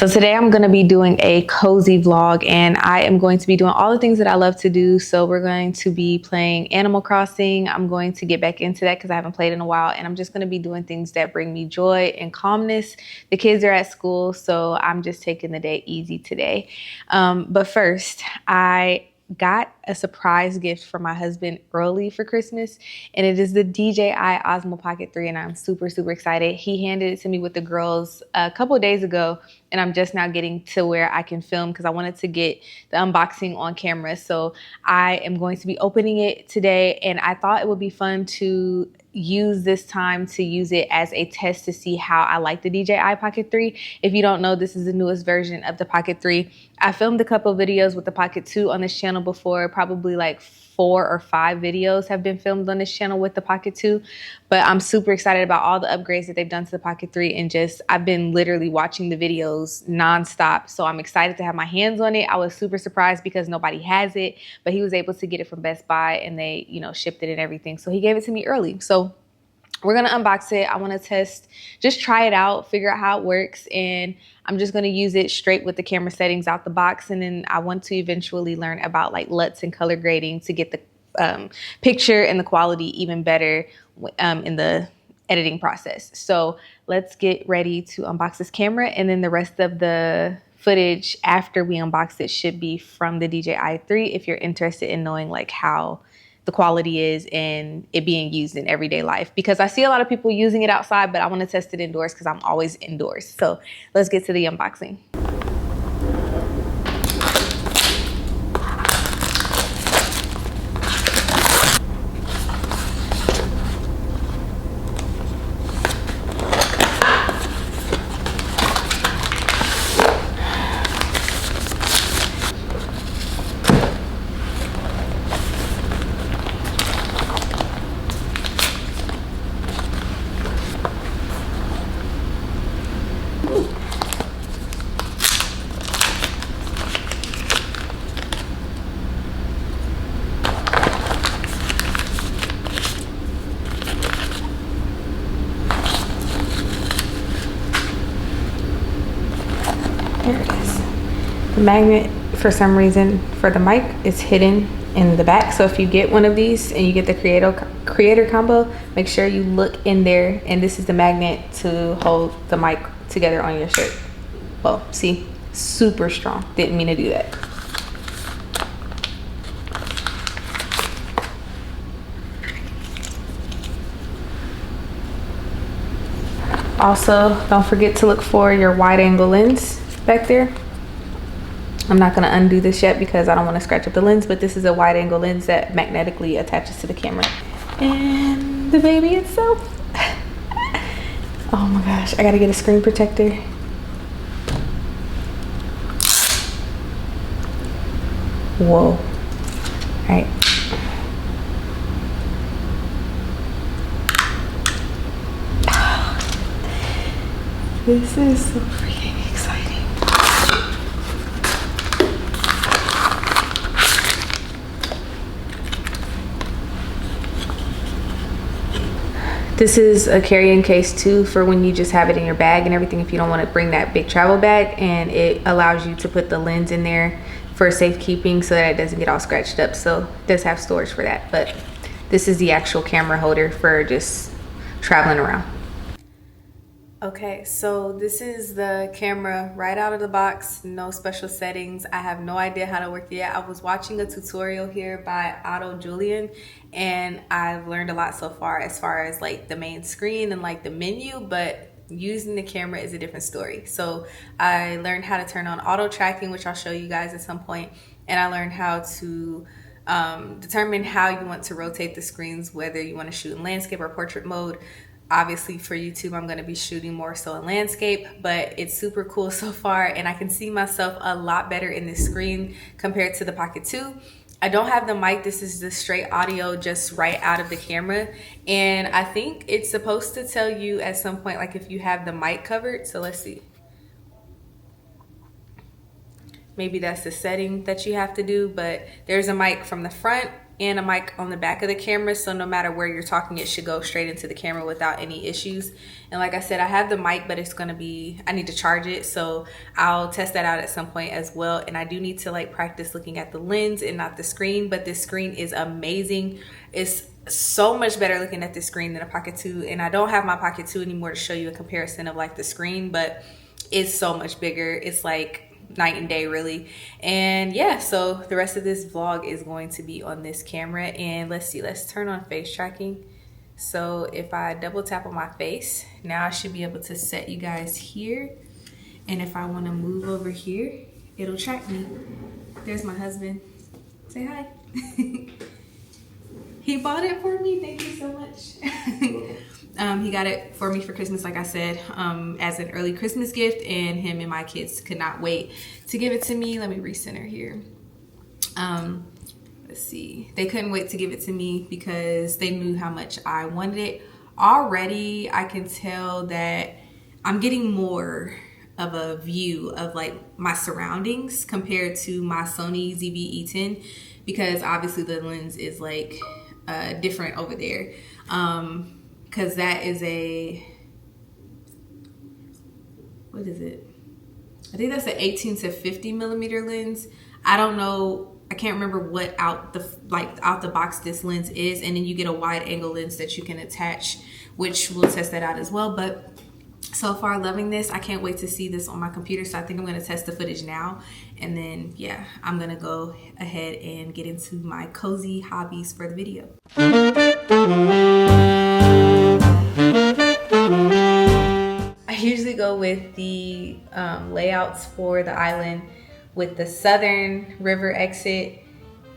So today I'm going to be doing a cozy vlog, and I am going to be doing all the things that I love to do. So we're going to be playing Animal Crossing. I'm going to get back into that because I haven't played in a while, and I'm just going to be doing things that bring me joy and calmness. The kids are at school, so I'm just taking the day easy today. But first, I got a surprise gift for my husband early for Christmas, and it is the DJI Osmo Pocket 3, and I'm super excited. He handed it to me with the girls a couple of days ago, and I'm just now getting to where I can film because I wanted to get the unboxing on camera. So I am going to be opening it today, and I thought it would be fun to use this time to use it as a test to see how I like the DJI Pocket 3. If you don't know, this is the newest version of the Pocket 3. I filmed a couple of videos with the Pocket 2 on this channel before. Probably like 4 or 5 videos have been filmed on this channel with the Pocket 2. But I'm super excited about all the upgrades that they've done to the Pocket 3, and just I've been literally watching the videos nonstop. So I'm excited to have my hands on it. I was super surprised because nobody has it, but he was able to get it from Best Buy, and they, shipped it and everything. So he gave it to me early. So we're going to unbox it. I want to test, just try it out, figure out how it works. And I'm just going to use it straight with the camera settings out the box. And then I want to eventually learn about like LUTs and color grading to get the picture and the quality even better in the editing process. So let's get ready to unbox this camera. And then the rest of the footage after we unbox it should be from the DJI 3 if you're interested in knowing like how the quality is and it being used in everyday life, because I see a lot of people using it outside, but I want to test it indoors because I'm always indoors. So let's get to the unboxing. There it is. The magnet, for some reason, for the mic is hidden in the back. So if you get one of these and you get the creator combo, make sure you look in there. And this is the magnet to hold the mic together on your shirt. Well, see, super strong. Didn't mean to do that. Also, don't forget to look for your wide angle lens back there. I'm not going to undo this yet because I don't want to scratch up the lens, but this is a wide angle lens that magnetically attaches to the camera. And the baby itself. Oh my gosh, I got to get a screen protector. Whoa. All right. This is so freaking exciting. This is a carrying case too for when you just have it in your bag and everything, if you don't want to bring that big travel bag, and it allows you to put the lens in there for safekeeping so that it doesn't get all scratched up. So it does have storage for that, but this is the actual camera holder for just traveling around. Okay, so this is the camera right out of the box, no special settings. I have no idea how to work it yet. I was watching a tutorial here by Otto Julian, and I've learned a lot so far as like the main screen and like the menu, but using the camera is a different story. So I learned how to turn on auto tracking, which I'll show you guys at some point, and I learned how to determine how you want to rotate the screens, whether you want to shoot in landscape or portrait mode. Obviously for YouTube, I'm going to be shooting more so in landscape, but it's super cool so far, and I can see myself a lot better in this screen compared to the Pocket 2. I don't have the mic. This is the straight audio just right out of the camera, and I think it's supposed to tell you at some point like if you have the mic covered. So let's see. Maybe that's the setting that you have to do, but there's a mic from the front and a mic on the back of the camera, so no matter where you're talking, it should go straight into the camera without any issues. And like I said, I have the mic, but it's gonna be, I need to charge it, so I'll test that out at some point as well. And I do need to like practice looking at the lens and not the screen, but this screen is amazing. It's so much better looking at this screen than a Pocket 2, and I don't have my Pocket 2 anymore to show you a comparison of like the screen, but it's so much bigger. It's like night and day, really. And yeah, so the rest of this vlog is going to be on this camera. And let's see, let's turn on face tracking. So if I double tap on my face, now I should be able to set you guys here, and if I want to move over here, it'll track me. There's my husband. Say hi. He bought it for me. Thank you so much. He got it for me for Christmas, like I said, as an early Christmas gift, and him and my kids could not wait to give it to me. Let me recenter here. Let's see. They couldn't wait to give it to me because they knew how much I wanted it. Already, I can tell that I'm getting more of a view of like my surroundings compared to my Sony ZV-E10, because obviously the lens is like different over there. Because that is a, what is it? I think that's an 18 to 50 millimeter lens. I don't know. I can't remember what out the box this lens is. And then you get a wide angle lens that you can attach, which we'll test that out as well. But so far, loving this. I can't wait to see this on my computer. So I think I'm going to test the footage now. And then, yeah, I'm going to go ahead and get into my cozy hobbies for the video. I usually go with the layouts for the island with the southern river exit,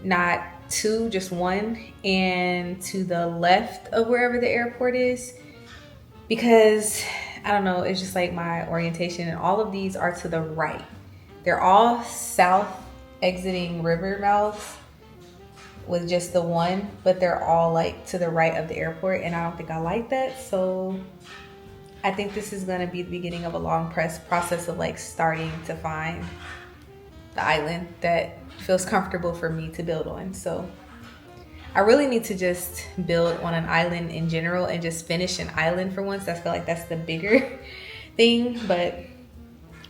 not two, just one, and to the left of wherever the airport is, because I don't know, it's just like my orientation, and all of these are to the right. They're all south exiting river mouths with just the one, but they're all like to the right of the airport, and I don't think I like that. So I think this is gonna be the beginning of a long process of like starting to find the island that feels comfortable for me to build on. So I really need to just build on an island in general and just finish an island for once. I feel like that's the bigger thing, but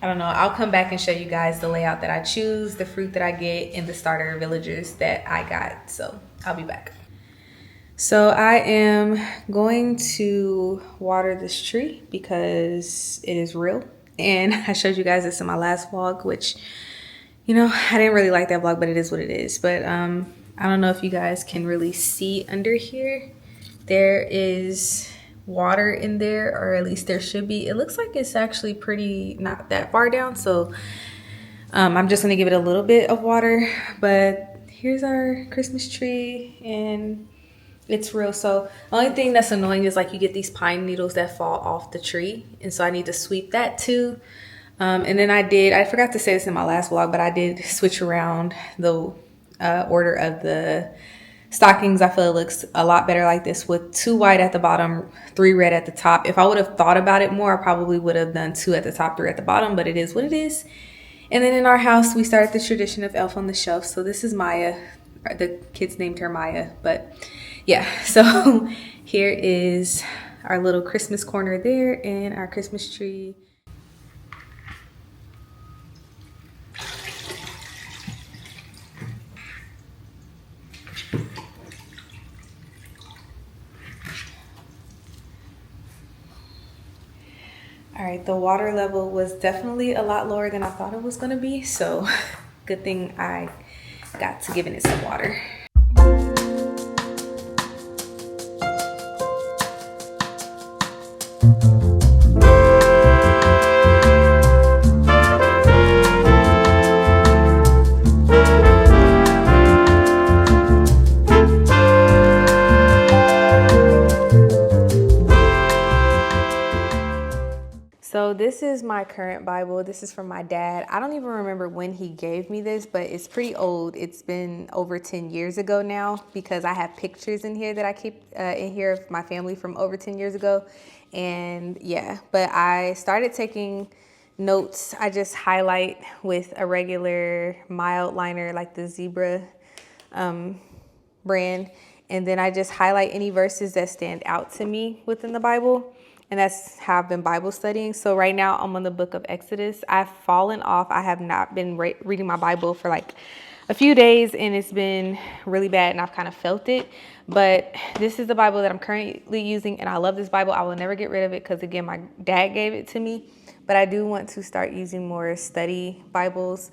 I don't know. I'll come back and show you guys the layout that I choose, the fruit that I get, and the starter villagers that I got. So I'll be back. So I am going to water this tree because it is real. And I showed you guys this in my last vlog, which, you know, I didn't really like that vlog, but it is what it is. But I don't know if you guys can really see under here. There is water in there, or at least there should be. It looks like it's actually pretty not that far down. So I'm just gonna give it a little bit of water. But here's our Christmas tree, and it's real. So the only thing that's annoying is like you get these pine needles that fall off the tree, and so I need to sweep that too. And then I forgot to say this in my last vlog, but I did switch around the order of the stockings. I feel it looks a lot better like this, with 2 white at the bottom, 3 red at the top. If I would have thought about it more, I probably would have done 2 at the top, 3 at the bottom, but it is what it is. And then in our house, we started the tradition of Elf on the Shelf. So this is Maya. The kids named her Maya, but yeah. So here is our little Christmas corner there and our Christmas tree. All right, the water level was definitely a lot lower than I thought it was gonna be, so good thing I got to giving it some water. So this is my current Bible. This is from my dad. I don't even remember when he gave me this, but it's pretty old. It's been over 10 years ago now, because I have pictures in here that I keep in here of my family from over 10 years ago. And yeah, but I started taking notes. I just highlight with a regular mild liner, like the zebra brand. And then I just highlight any verses that stand out to me within the Bible. And that's how I've been Bible studying. So right now I'm on the book of Exodus. I've fallen off. I have not been reading my Bible for like a few days, and it's been really bad, and I've kind of felt it. But this is the Bible that I'm currently using, and I love this Bible. I will never get rid of it because, again, my dad gave it to me. But I do want to start using more study Bibles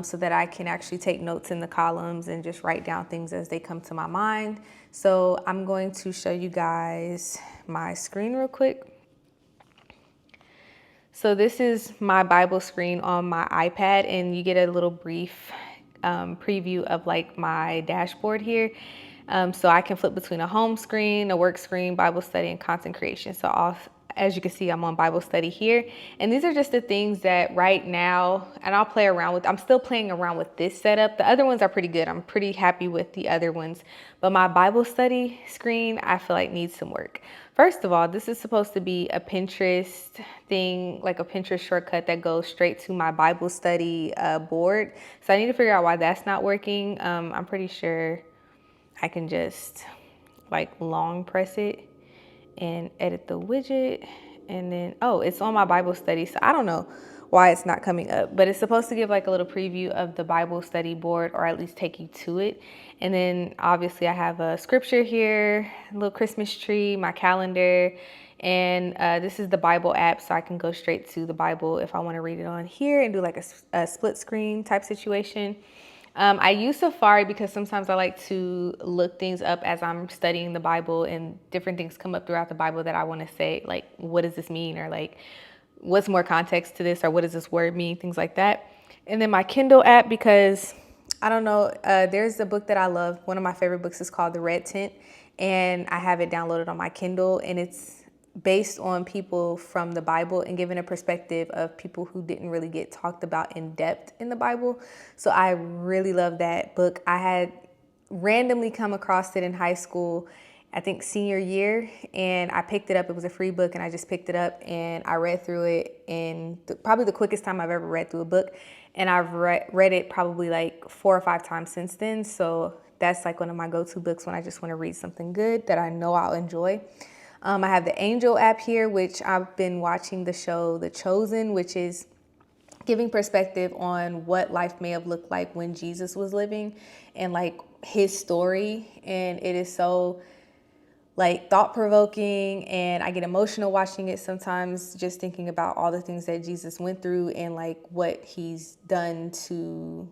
so that I can actually take notes in the columns and just write down things as they come to my mind. So I'm going to show you guys my screen real quick. So this is my Bible screen on my iPad, and you get a little brief preview of like my dashboard here. So I can flip between a home screen, a work screen, Bible study, and content creation. So as you can see, I'm on Bible study here. And these are just the things that right now, and I'll play around with, I'm still playing around with this setup. The other ones are pretty good. I'm pretty happy with the other ones. But my Bible study screen, I feel like needs some work. First of all, this is supposed to be a Pinterest thing, like a Pinterest shortcut that goes straight to my Bible study board. So I need to figure out why that's not working. I'm pretty sure I can just like long press it and edit the widget, and then, oh, it's on my Bible study. So I don't know why it's not coming up, but it's supposed to give like a little preview of the Bible study board, or at least take you to it. And then obviously I have a scripture here, a little Christmas tree, my calendar, and this is the Bible app, so I can go straight to the Bible if I want to read it on here and do like a split screen type situation. I use Safari because sometimes I like to look things up as I'm studying the Bible, and different things come up throughout the Bible that I want to say, like, what does this mean? Or like, what's more context to this? Or what does this word mean? Things like that. And then my Kindle app, because I don't know, there's a book that I love. One of my favorite books is called The Red Tent, and I have it downloaded on my Kindle, and it's based on people from the Bible and giving a perspective of people who didn't really get talked about in depth in the Bible. So I really love that book. I had randomly come across it in high school, I think senior year, and I picked it up. It was a free book, and I just picked it up and I read through it in probably the quickest time I've ever read through a book. And I've read it probably like 4 or 5 times since then. So that's like one of my go-to books when I just want to read something good that I know I'll enjoy. I have the Angel app here, which I've been watching the show The Chosen, which is giving perspective on what life may have looked like when Jesus was living and like his story. And it is so like thought-provoking, and I get emotional watching it sometimes, just thinking about all the things that Jesus went through and like what he's done to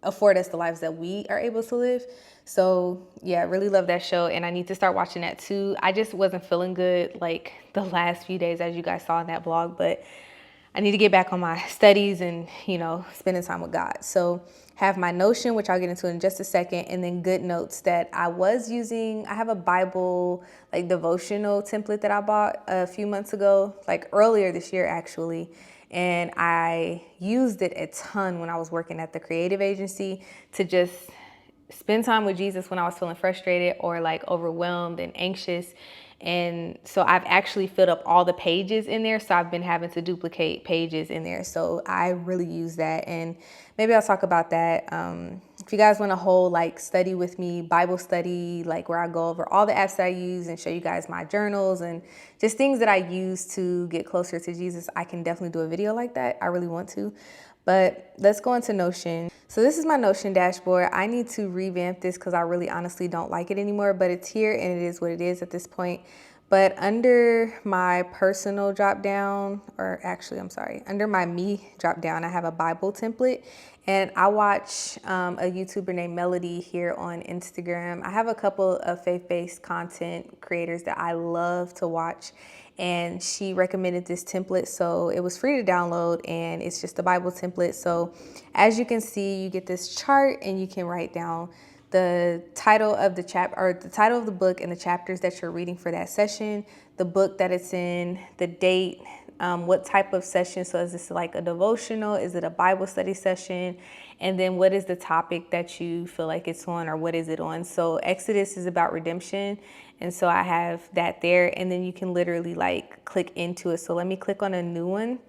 afford us the lives that we are able to live. So yeah, really love that show, and I need to start watching that too. I just wasn't feeling good like the last few days, as you guys saw in that vlog, but I need to get back on my studies and, you know, spending time with God. So have my Notion, which I'll get into in just a second, and then Good Notes that I was using. I have a Bible like devotional template that I bought a few months ago, like earlier this year actually. And I used it a ton when I was working at the creative agency to just spend time with Jesus when I was feeling frustrated or like overwhelmed and anxious. And so I've actually filled up all the pages in there. So I've been having to duplicate pages in there. So I really use that. And maybe I'll talk about that. If you guys want a whole like study with me, Bible study, like where I go over all the apps that I use and show you guys my journals and just things that I use to get closer to Jesus, I can definitely do a video like that. I really want to. But let's go into Notion. So this is my Notion dashboard. I need to revamp this because I really honestly don't like it anymore, but it's here and it is what it is at this point. But under my personal drop down, or actually, I'm sorry, under my me drop down, I have a Bible template. And I watch a YouTuber named Melody here on Instagram. I have a couple of faith-based content creators that I love to watch, and she recommended this template, so it was free to download, and it's just a Bible template. So as you can see, you get this chart and you can write down the title of the the title of the book and the chapters that you're reading for that session, the book that it's in, the date, what type of session. So is this like a devotional? Is it a Bible study session? And then what is the topic that you feel like it's on, or what is it on? So Exodus is about redemption. And so I have that there, and then you can literally like click into it. So let me click on a new one.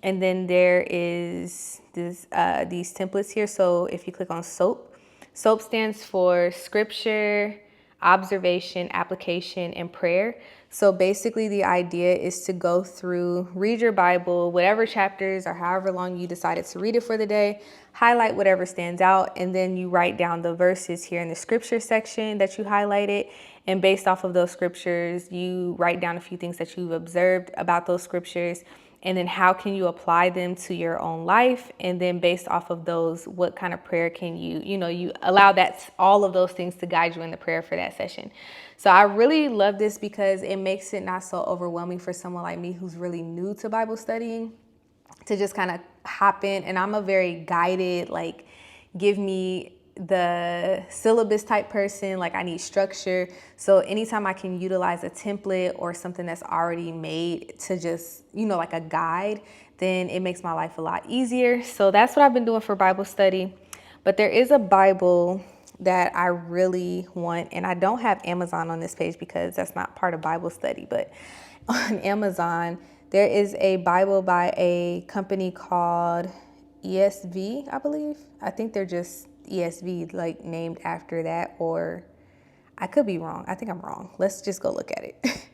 And then there is these templates here. So if you click on soap, SOAP stands for scripture, observation, application, and prayer. So basically the idea is to go through, read your Bible, whatever chapters or however long you decided to read it for the day, highlight whatever stands out, and then you write down the verses here in the scripture section that you highlighted. And based off of those scriptures, you write down a few things that you've observed about those scriptures, and then how can you apply them to your own life? And then based off of those, what kind of prayer can you allow that, all of those things to guide you in the prayer for that session. So I really love this because it makes it not so overwhelming for someone like me who's really new to Bible studying to just kind of hop in. And I'm a very guided, like, give me the syllabus type person. Like, I need structure. So anytime I can utilize a template or something that's already made to just, like a guide, then it makes my life a lot easier. So that's what I've been doing for Bible study. But there is a Bible that I really want, and I don't have Amazon on this page because that's not part of Bible study, but on Amazon, there is a Bible by a company called ESV, I believe. I think they're just ESV, like named after that, or I could be wrong. I think I'm wrong. Let's just go look at it.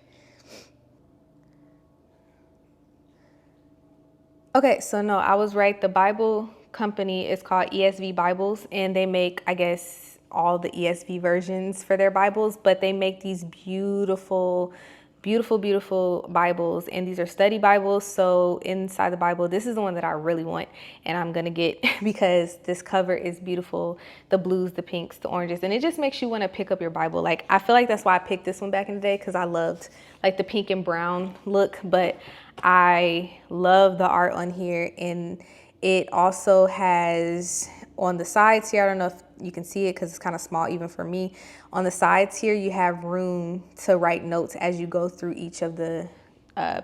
Okay, so no, I was right. The Bible company is called ESV Bibles, and they make, I guess, all the ESV versions for their Bibles, but they make these beautiful, beautiful, beautiful Bibles, and these are study Bibles. So inside the Bible, this is the one that I really want, and I'm gonna get because this cover is beautiful. The blues, the pinks, the oranges, and it just makes you want to pick up your Bible. Like, I feel like that's why I picked this one back in the day, because I loved like the pink and brown look, but I love the art on here. And it also has on the sides here, I don't know if you can see it because it's kind of small even for me. On the sides here, you have room to write notes as you go through each of the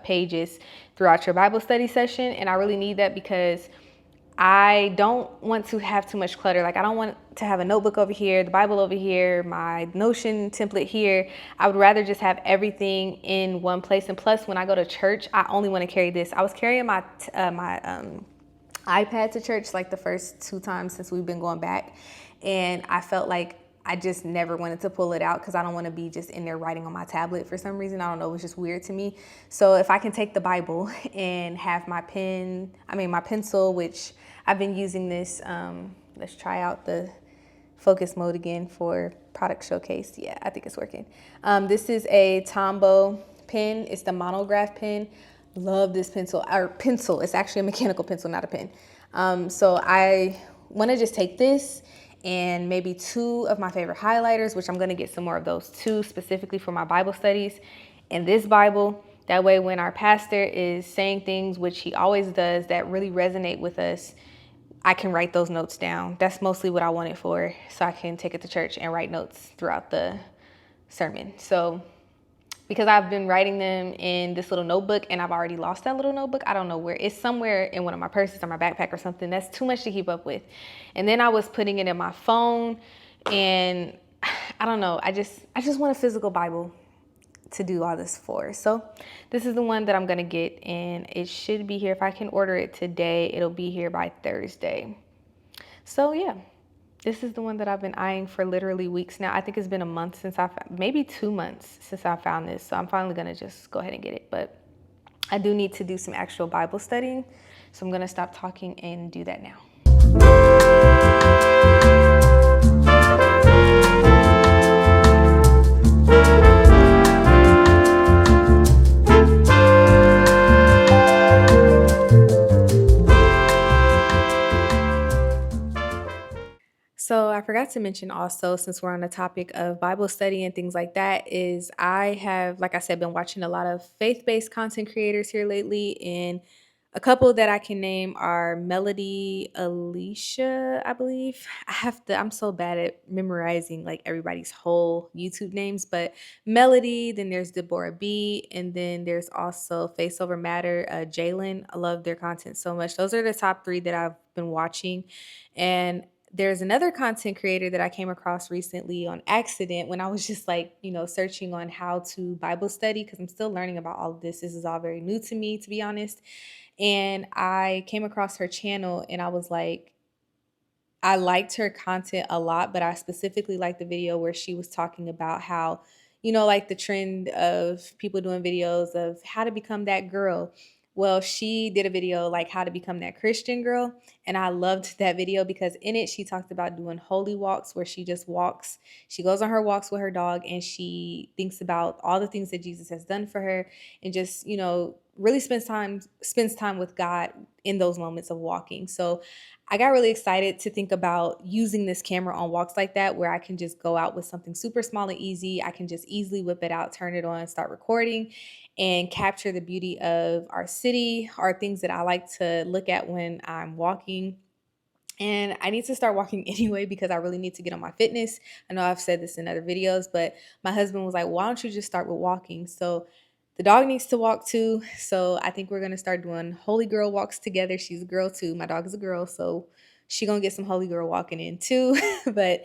pages throughout your Bible study session. And I really need that because I don't want to have too much clutter. Like, I don't want to have a notebook over here, the Bible over here, my Notion template here. I would rather just have everything in one place. And plus, when I go to church, I only want to carry this. I was carrying my iPad to church like the first 2 times since we've been going back, and I felt like I just never wanted to pull it out because I don't want to be just in there writing on my tablet for some reason. I don't know, it was just weird to me. So if I can take the Bible and have my pencil, which I've been using this, let's try out the focus mode again for product showcase. Yeah, I think it's working. This is a Tombow pen. It's the monograph pen. Love this pencil. It's actually a mechanical pencil, not a pen. So I want to just take this and maybe 2 of my favorite highlighters, which I'm going to get some more of those too, specifically for my Bible studies, and this Bible. That way, when our pastor is saying things, which he always does, that really resonate with us, I can write those notes down. That's mostly what I want it for, so I can take it to church and write notes throughout the sermon. So because I've been writing them in this little notebook and I've already lost that little notebook, I don't know where. It's somewhere in one of my purses or my backpack or something. That's too much to keep up with. And then I was putting it in my phone, and I don't know. I just want a physical Bible to do all this for. So this is the one that I'm gonna get, and it should be here. If I can order it today, it'll be here by Thursday. So yeah, this is the one that I've been eyeing for literally weeks now. I think it's been a month since maybe 2 months since I found this. So I'm finally gonna just go ahead and get it. But I do need to do some actual Bible studying, so I'm gonna stop talking and do that now. So I forgot to mention also, since we're on the topic of Bible study and things like that, is I have, like I said, been watching a lot of faith-based content creators here lately, and a couple that I can name are Melody, Alicia, I believe. I'm so bad at memorizing like everybody's whole YouTube names, but Melody, then there's Deborah B, and then there's also Face Over Matter, Jalen. I love their content so much. Those are the top 3 that I've been watching. And there's another content creator that I came across recently on accident when I was just like, searching on how to Bible study, because I'm still learning about all of this. This is all very new to me, to be honest. And I came across her channel, and I was like, I liked her content a lot, but I specifically liked the video where she was talking about how, like the trend of people doing videos of how to become that girl. Well, she did a video like how to become that Christian girl. And I loved that video because in it, she talked about doing holy walks where she just walks. She goes on her walks with her dog and she thinks about all the things that Jesus has done for her and just, really spends time with God in those moments of walking. So I got really excited to think about using this camera on walks like that, where I can just go out with something super small and easy. I can just easily whip it out, turn it on, start recording, and capture the beauty of our city or things that I like to look at when I'm walking. And I need to start walking anyway because I really need to get on my fitness. I know I've said this in other videos, but my husband was like, why don't you just start with walking? So the dog needs to walk too. So I think we're going to start doing holy girl walks together. She's a girl too. My dog is a girl. So she going to get some holy girl walking in too. But,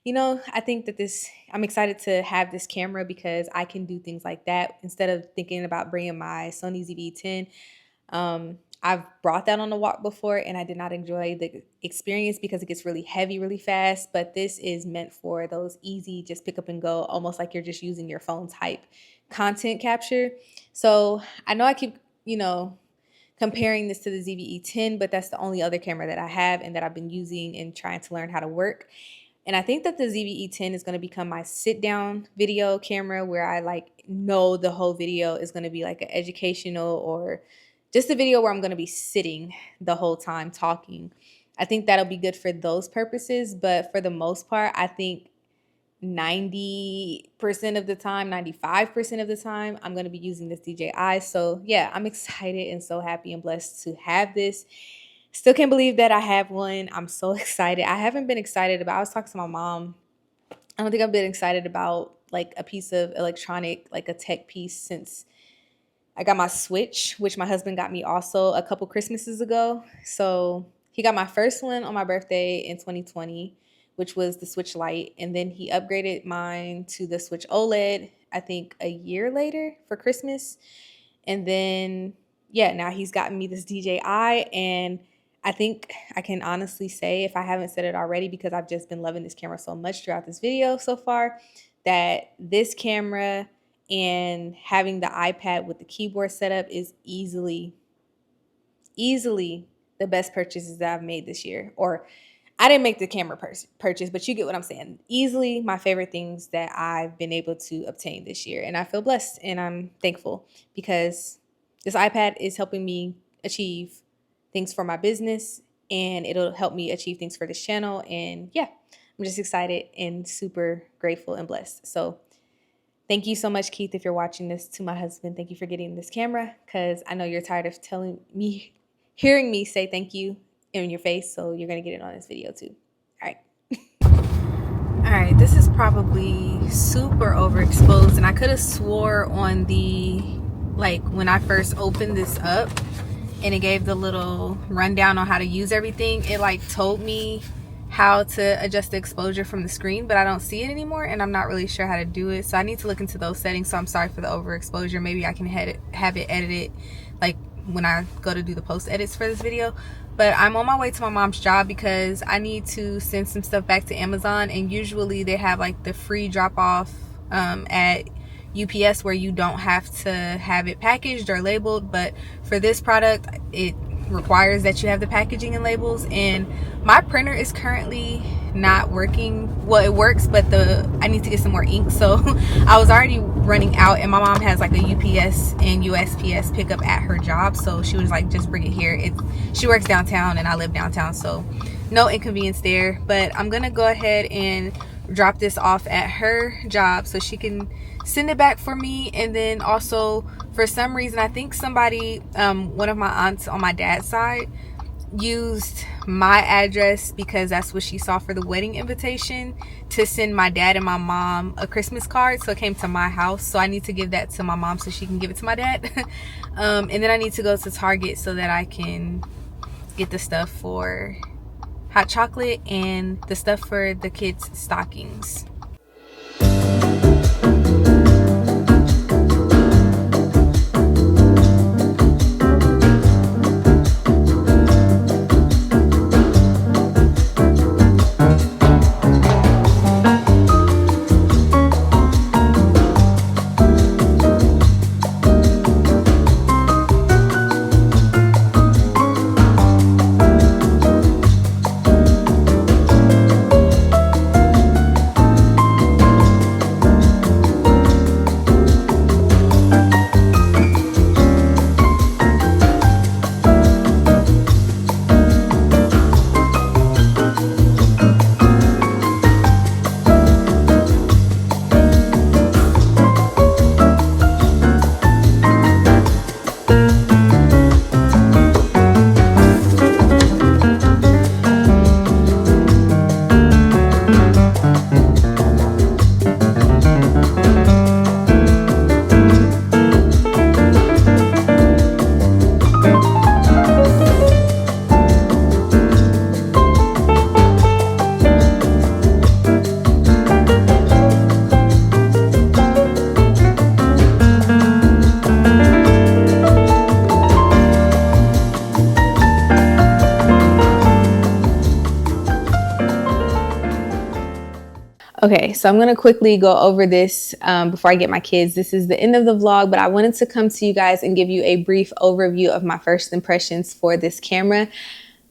I think that I'm excited to have this camera because I can do things like that instead of thinking about bringing my Sony ZV-10. I've brought that on a walk before and I did not enjoy the experience because it gets really heavy really fast. But this is meant for those easy, just pick up and go, almost like you're just using your phone type content capture. So I know I keep, comparing this to the ZVE10, but that's the only other camera that I have and that I've been using and trying to learn how to work. And I think that the ZVE10 is going to become my sit down video camera where I know the whole video is going to be like an educational or just a video where I'm going to be sitting the whole time talking. I think that'll be good for those purposes. But for the most part, I think 90% of the time, 95% of the time, I'm going to be using this DJI. So yeah, I'm excited and so happy and blessed to have this. Still can't believe that I have one. I'm so excited. I haven't been excited about, I was talking to my mom. I don't think I've been excited about like a piece of electronic, like a tech piece since I got my Switch, which my husband got me also a couple Christmases ago. So he got my first one on my birthday in 2020, which was the Switch Lite. And then he upgraded mine to the Switch OLED, I think a year later for Christmas. And then, yeah, now he's gotten me this DJI. And I think I can honestly say, if I haven't said it already, because I've just been loving this camera so much throughout this video so far, that this camera and having the iPad with the keyboard setup is easily the best purchases that I've made this year. Or I didn't make the camera purchase, but you get what I'm saying. Easily my favorite things that I've been able to obtain this year. And I feel blessed and I'm thankful because this iPad is helping me achieve things for my business and it'll help me achieve things for this channel. And yeah, I'm just excited and super grateful and blessed. So thank you so much, Keith, if you're watching this. To my husband, thank you for getting this camera because I know you're tired of hearing me say thank you in your face. So you're going to get it on this video too. All right. All right. This is probably super overexposed. And I could have swore on when I first opened this up and it gave the little rundown on how to use everything. It told me how to adjust the exposure from the screen, but I don't see it anymore and I'm not really sure how to do it. So I need to look into those settings. So I'm sorry for the overexposure. Maybe I can have it edited when I go to do the post edits for this video. But I'm on my way to my mom's job because I need to send some stuff back to Amazon, and usually they have the free drop off at UPS where you don't have to have it packaged or labeled. But for this product, it requires that you have the packaging and labels, and my printer is currently not working. Well, it works, but I need to get some more ink. So I was already running out, and my mom has a UPS and USPS pickup at her job, so she was just bring it here. She works downtown and I live downtown, so no inconvenience there. But I'm gonna go ahead and drop this off at her job so she can send it back for me. And then also, for some reason, I think somebody, one of my aunts on my dad's side, used my address because that's what she saw for the wedding invitation to send my dad and my mom a Christmas card. So it came to my house, so I need to give that to my mom so she can give it to my dad. And then I need to go to Target so that I can get the stuff for hot chocolate and the stuff for the kids' stockings. Okay, so I'm going to quickly go over this before I get my kids. This is the end of the vlog, but I wanted to come to you guys and give you a brief overview of my first impressions for this camera.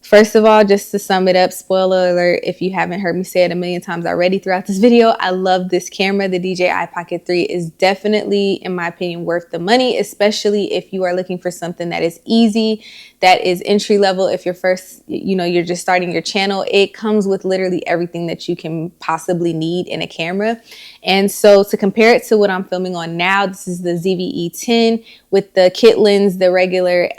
First of all, just to sum it up, spoiler alert, if you haven't heard me say it a million times already throughout this video, I love this camera. The DJI Pocket 3 is definitely, in my opinion, worth the money, especially if you are looking for something that is easy, that is entry level. If you're first, you're just starting your channel, it comes with literally everything that you can possibly need in a camera. And so to compare it to what I'm filming on now, this is the ZVE-10 with the kit lens, the regular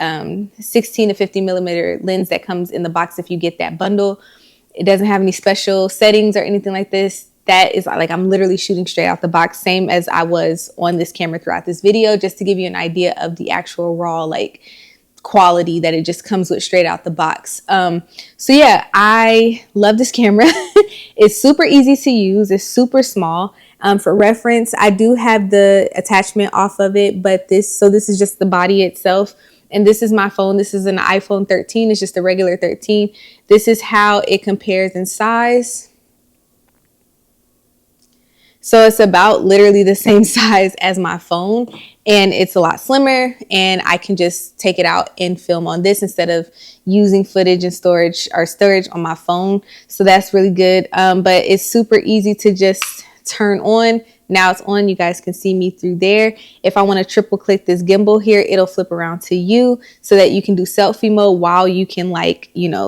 16 to 50 millimeter lens that comes in the box if you get that bundle. It doesn't have any special settings or anything like this. That is like, I'm literally shooting straight out the box, same as I was on this camera throughout this video, just to give you an idea of the actual raw quality that it just comes with straight out the box. So yeah, I love this camera. It's super easy to use. It's super small. For reference, I do have the attachment off of it, but this is just the body itself. And this is my phone. This is an iPhone 13. It's just a regular 13. This is how it compares in size. So it's about literally the same size as my phone, and it's a lot slimmer, and I can just take it out and film on this instead of using footage and storage on my phone. So that's really good. But it's super easy to just turn on. Now it's on. You guys can see me through there. If I want to triple click this gimbal here, it'll flip around to you so that you can do selfie mode while you can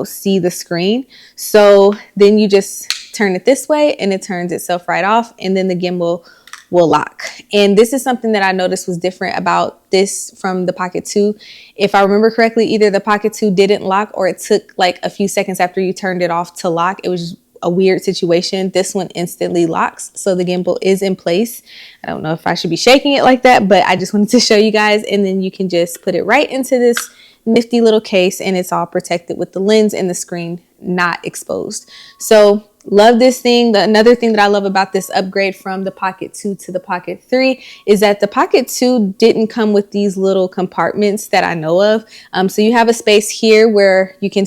see the screen. So then you just turn it this way and it turns itself right off, and then the gimbal will lock. And this is something that I noticed was different about this from the Pocket 2. If I remember correctly, either the Pocket 2 didn't lock or it took like a few seconds after you turned it off to lock. It was a weird situation. This one instantly locks, so the gimbal is in place. I don't know if I should be shaking it like that, but I just wanted to show you guys. And then you can just put it right into this nifty little case, and it's all protected with the lens and the screen not exposed. So love this thing. Another thing that I love about this upgrade from the Pocket 2 to the Pocket 3 is that the Pocket 2 didn't come with these little compartments that I know of. So you have a space here where you can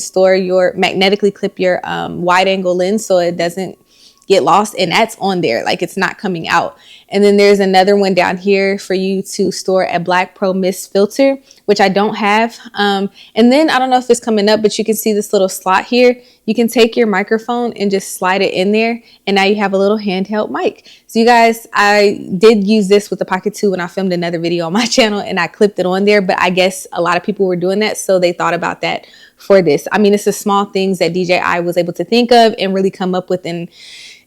magnetically clip your wide angle lens so it doesn't get lost, and that's on there, like it's not coming out. And then there's another one down here for you to store a Black Pro Mist filter, which I don't have. And then I don't know if it's coming up, but you can see this little slot here. You can take your microphone and just slide it in there, and now you have a little handheld mic. So you guys, I did use this with the Pocket 2 when I filmed another video on my channel, and I clipped it on there, but I guess a lot of people were doing that, so they thought about that for this. I mean, it's the small things that DJI was able to think of and really come up with, and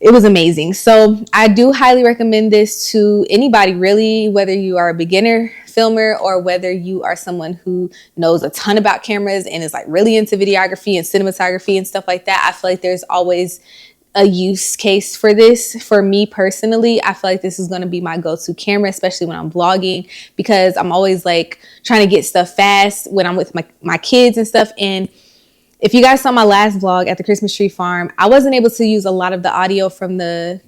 it was amazing. So I do highly recommend this to anybody, really, whether you are a beginner filmer or whether you are someone who knows a ton about cameras and is like really into videography and cinematography and stuff like that. I feel like there's always a use case for this. For me personally, I feel like this is going to be my go-to camera, especially when I'm vlogging, because I'm always like trying to get stuff fast when I'm with my kids and stuff. And if you guys saw my last vlog at the Christmas tree farm, I wasn't able to use a lot of the audio from the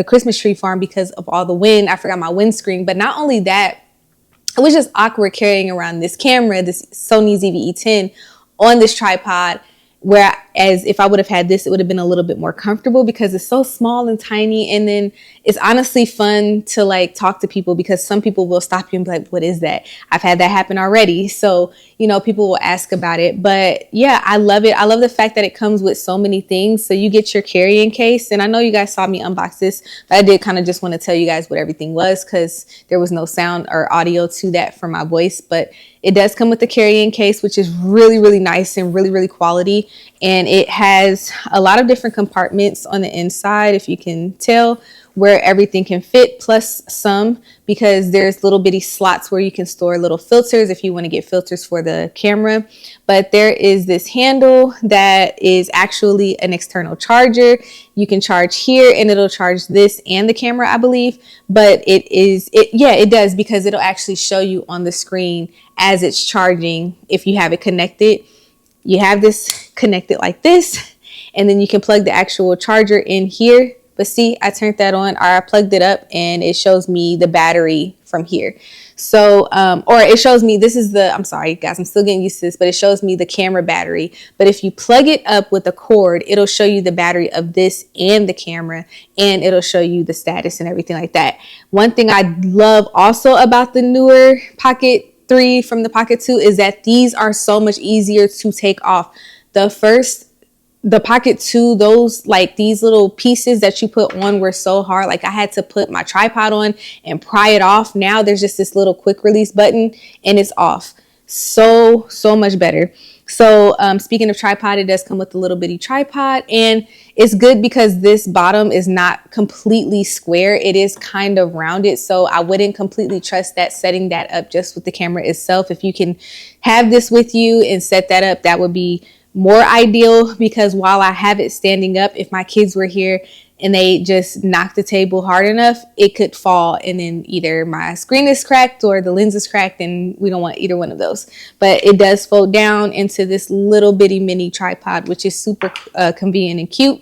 Christmas tree farm because of all the wind. I forgot my windscreen. But not only that, it was just awkward carrying around this camera, this Sony ZVE-10 on this tripod. Whereas if I would have had this, it would have been a little bit more comfortable because it's so small and tiny. And then it's honestly fun to like talk to people, because some people will stop you and be like, what is that? I've had that happen already. So, people will ask about it. But yeah, I love it. I love the fact that it comes with so many things. So you get your carrying case. And I know you guys saw me unbox this, but I did kind of just want to tell you guys what everything was, because there was no sound or audio to that for my voice. But it does come with the carrying case, which is really, really nice and really, really quality. And it has a lot of different compartments on the inside, if you can tell, where everything can fit, plus some, because there's little bitty slots where you can store little filters if you want to get filters for the camera. But there is this handle that is actually an external charger. You can charge here and it'll charge this and the camera, I believe. But it does, because it'll actually show you on the screen as it's charging if you have it connected. You have this connected like this, and then you can plug the actual charger in here but see, I turned that on, or I plugged it up, and it shows me the battery from here. So, or it shows me, this is the, I'm sorry guys, I'm still getting used to this, but it shows me the camera battery. But if you plug it up with a cord, it'll show you the battery of this and the camera, and it'll show you the status and everything like that. One thing I love also about the newer Pocket 3 from the Pocket 2 is that these are so much easier to take off. The Pocket 2, those like these little pieces that you put on were so hard. Like I had to put my tripod on and pry it off. Now there's just this little quick release button and it's off. So much better. So speaking of tripod, it does come with a little bitty tripod, and it's good because this bottom is not completely square. It is kind of rounded. So I wouldn't completely trust that setting that up just with the camera itself. If you can have this with you and set that up, that would be more ideal, because while I have it standing up, if my kids were here and they just knocked the table hard enough, it could fall, and then either my screen is cracked or the lens is cracked, and we don't want either one of those. But it does fold down into this little bitty mini tripod, which is super convenient and cute.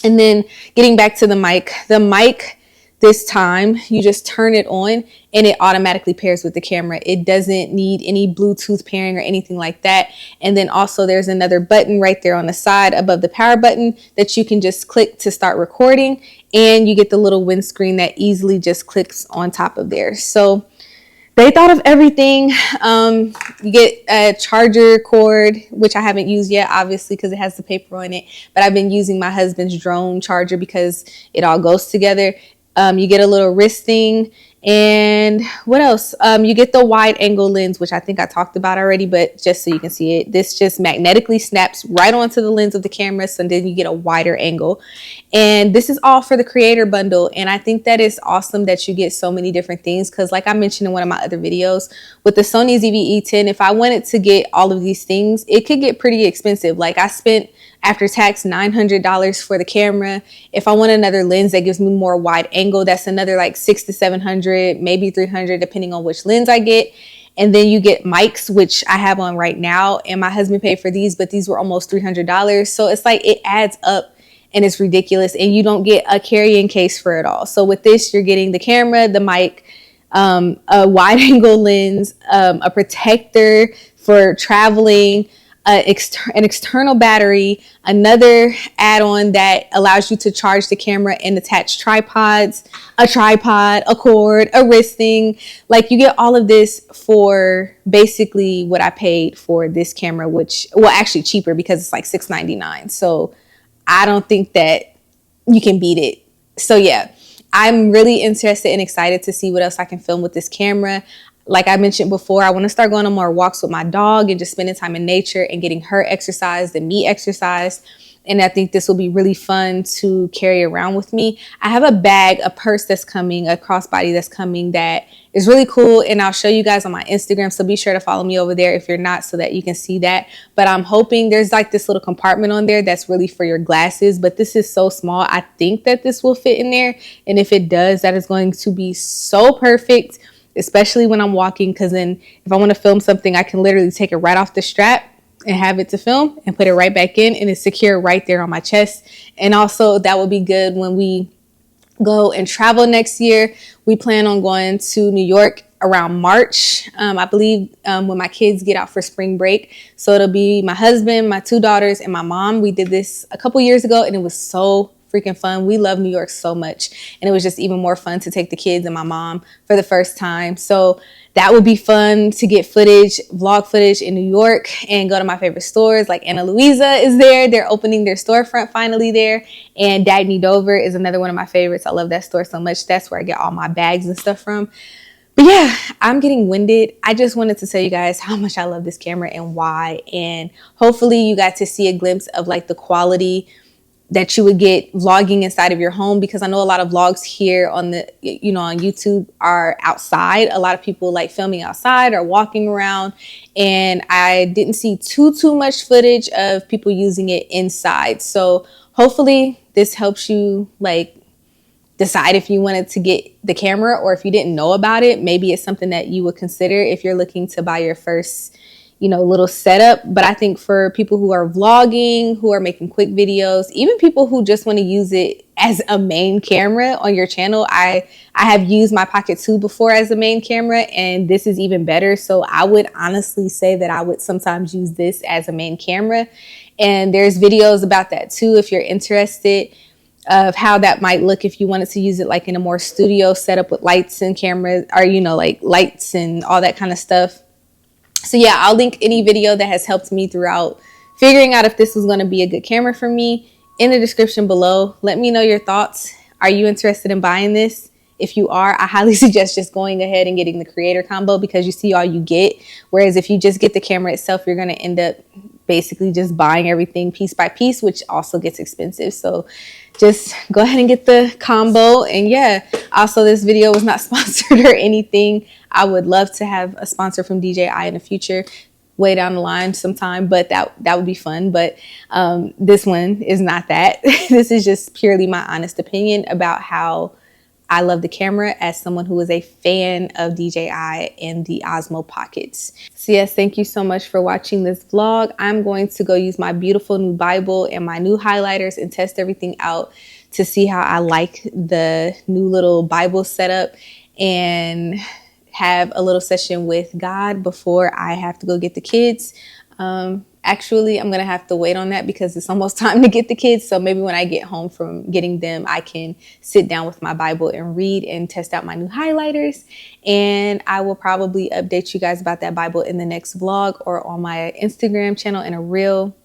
And then getting back to the mic, this time you just turn it on and it automatically pairs with the camera. It doesn't need any Bluetooth pairing or anything like that. And then also there's another button right there on the side above the power button that you can just click to start recording. And you get the little windscreen that easily just clicks on top of there. So they thought of everything. You get a charger cord, which I haven't used yet, obviously, because it has the paper on it. But I've been using my husband's drone charger because it all goes together. You get a little wrist thing, and what else? You get the wide angle lens, which I think I talked about already, but just so you can see it, this just magnetically snaps right onto the lens of the camera, so then you get a wider angle. And this is all for the creator bundle, and I think that is awesome that you get so many different things, because like I mentioned in one of my other videos, with the Sony ZV-E10, if I wanted to get all of these things, it could get pretty expensive. Like I spent after tax $900 for the camera. If I want another lens that gives me more wide angle, that's another like $600 to $700, maybe $300, depending on which lens I get. And then you get mics, which I have on right now, and my husband paid for these, but these were almost $300. So it's like it adds up and it's ridiculous, and you don't get a carrying case for it all. So with this, you're getting the camera, the mic, a wide angle lens, a protector for traveling, an external battery, another add-on that allows you to charge the camera and attach tripods, a tripod, a cord, a wrist thing. Like you get all of this for basically what I paid for this camera, which, well, actually cheaper because it's like $699. So I don't think that you can beat it. So yeah, I'm really interested and excited to see what else I can film with this camera. Like I mentioned before, I want to start going on more walks with my dog and just spending time in nature and getting her exercised and me exercised. And I think this will be really fun to carry around with me. I have a purse that's coming, a crossbody that's coming that is really cool. And I'll show you guys on my Instagram. So be sure to follow me over there if you're not, so that you can see that. But I'm hoping there's like this little compartment on there that's really for your glasses. But this is so small. I think that this will fit in there. And if it does, that is going to be so perfect, especially when I'm walking, because then if I want to film something, I can literally take it right off the strap and have it to film and put it right back in, and it's secure right there on my chest. And also that would be good when we go and travel next year. We plan on going to New York around March, I believe, when my kids get out for spring break. So it'll be my husband, my 2 daughters, and my mom. We did this a couple years ago and it was so freaking fun. We love New York so much, and it was just even more fun to take the kids and my mom for the first time. So that would be fun to get footage, vlog footage in New York, and go to my favorite stores. Like Ana Luisa is there. They're opening their storefront finally there. And Dagny Dover is another one of my favorites. I love that store so much. That's where I get all my bags and stuff from. But yeah, I'm getting winded. I just wanted to tell you guys how much I love this camera and why. And hopefully you got to see a glimpse of like the quality that you would get vlogging inside of your home, because I know a lot of vlogs here on the, on YouTube are outside. A lot of people like filming outside or walking around, and I didn't see too much footage of people using it inside. So hopefully this helps you like decide if you wanted to get the camera, or if you didn't know about it, maybe it's something that you would consider if you're looking to buy your first little setup. But I think for people who are vlogging, who are making quick videos, even people who just want to use it as a main camera on your channel, I have used my Pocket 2 before as a main camera, and this is even better. So I would honestly say that I would sometimes use this as a main camera. And there's videos about that too, if you're interested, of how that might look if you wanted to use it like in a more studio setup with lights and cameras, or like lights and all that kind of stuff. So yeah, I'll link any video that has helped me throughout figuring out if this was going to be a good camera for me in the description below. Let me know your thoughts. Are you interested in buying this? If you are, I highly suggest just going ahead and getting the creator combo, because you see all you get. Whereas if you just get the camera itself, you're going to end up basically just buying everything piece by piece, which also gets expensive. So just go ahead and get the combo. And yeah, also this video was not sponsored or anything. I would love to have a sponsor from DJI in the future, way down the line sometime, but that would be fun. But this one is not that. This is just purely my honest opinion about how I love the camera as someone who is a fan of DJI and the Osmo Pockets. So yes, thank you so much for watching this vlog. I'm going to go use my beautiful new Bible and my new highlighters and test everything out to see how I like the new little Bible setup, and have a little session with God before I have to go get the kids. Actually, I'm going to have to wait on that because it's almost time to get the kids. So maybe when I get home from getting them, I can sit down with my Bible and read and test out my new highlighters. And I will probably update you guys about that Bible in the next vlog or on my Instagram channel in a reel.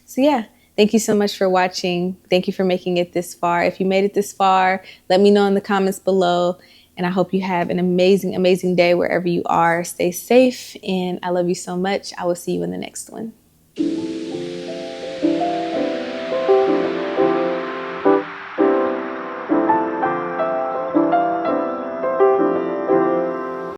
So yeah, thank you so much for watching. Thank you for making it this far. If you made it this far, let me know in the comments below. And I hope you have an amazing, amazing day wherever you are. Stay safe, and I love you so much. I will see you in the next one.